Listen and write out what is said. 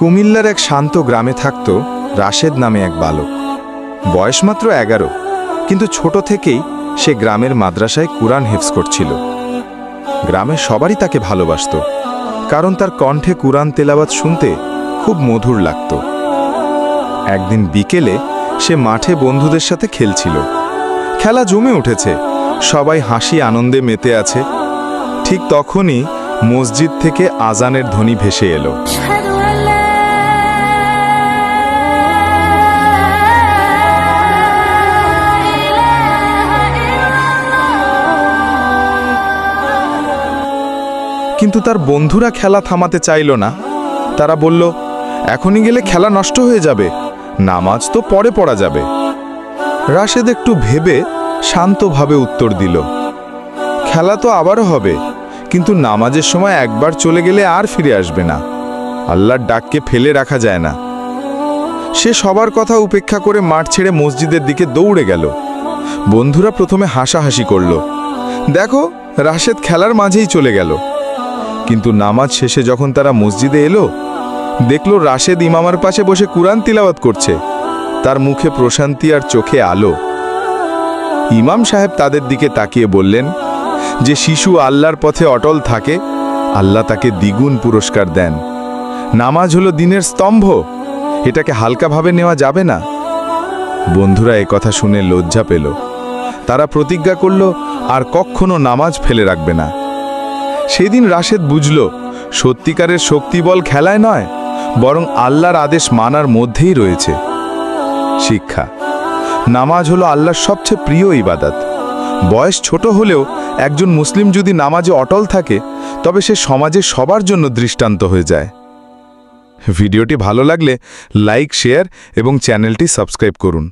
কুমিল্লার এক শান্ত গ্রামে থাকত রাশেদ নামে এক বালক। বয়স মাত্র 11, কিন্তু ছোট থেকেই সে গ্রামের মাদ্রাসায় কুরআন হিফজ করছিল। গ্রামের সবারই তাকে ভালোবাসত, কারণ তার কণ্ঠে কুরআন তেলাওয়াত শুনতে খুব মধুর লাগত। একদিন বিকেলে সে মাঠে বন্ধুদের সাথে খেলছিল। খেলা জমে উঠেছে, সবাই হাসি আনন্দে মেতে আছে। ঠিক তখনই মসজিদ থেকে আজানের ধ্বনি ভেসে এলো। কিন্তু তার বন্ধুরা খেলা থামাতে চাইল না। তারা বলল, এখনই গেলে খেলা নষ্ট হয়ে যাবে, নামাজ তো পরে পড়া যাবে। রাশেদ একটু ভেবে শান্তভাবে উত্তর দিল, খেলা তো আবারও হবে, কিন্তু নামাজের সময় একবার চলে গেলে আর ফিরে আসবে না। আল্লাহর ডাককে ফেলে রাখা যায় না। সে সবার কথা উপেক্ষা করে মাঠ ছেড়ে মসজিদের দিকে দৌড়ে গেল। বন্ধুরা প্রথমে হাসাহাসি করল, দেখো রাশেদ খেলার মাঝেই চলে গেল। কিন্তু নামাজ শেষে যখন তারা মসজিদে এলো, দেখল রাশেদ ইমামের পাশে বসে কুরআন তিলাওয়াত করছে। তার মুখে প্রশান্তি আর চোখে আলো। ইমাম সাহেব তাদের দিকে তাকিয়ে বললেন, যে শিশু আল্লাহর পথে অটল থাকে, আল্লাহ তাকে দ্বিগুণ পুরস্কার দেন। নামাজ হলো দ্বীনের স্তম্ভ, এটাকে হালকাভাবে নেওয়া যাবে না। বন্ধুরা কথা শুনে লজ্জা পেল। তারা প্রতিজ্ঞা করল আর কখনো নামাজ ফেলে রাখবে না। সেদিন রাশেদ বুঝল, সত্যিকারের শক্তিবল খেলায় নয়, বরং আল্লাহর আদেশ মানার মধ্যেই রয়েছে। শিক্ষা: নামাজ হলো আল্লাহর সবচেয়ে প্রিয় ইবাদত। বয়স ছোট হলেও একজন মুসলিম যদি নামাজে অটল থাকে, তবে সে সমাজে সবার জন্য দৃষ্টান্ত হয়ে যায়। ভিডিওটি ভালো লাগলে লাইক, শেয়ার এবং চ্যানেলটি সাবস্ক্রাইব করুন।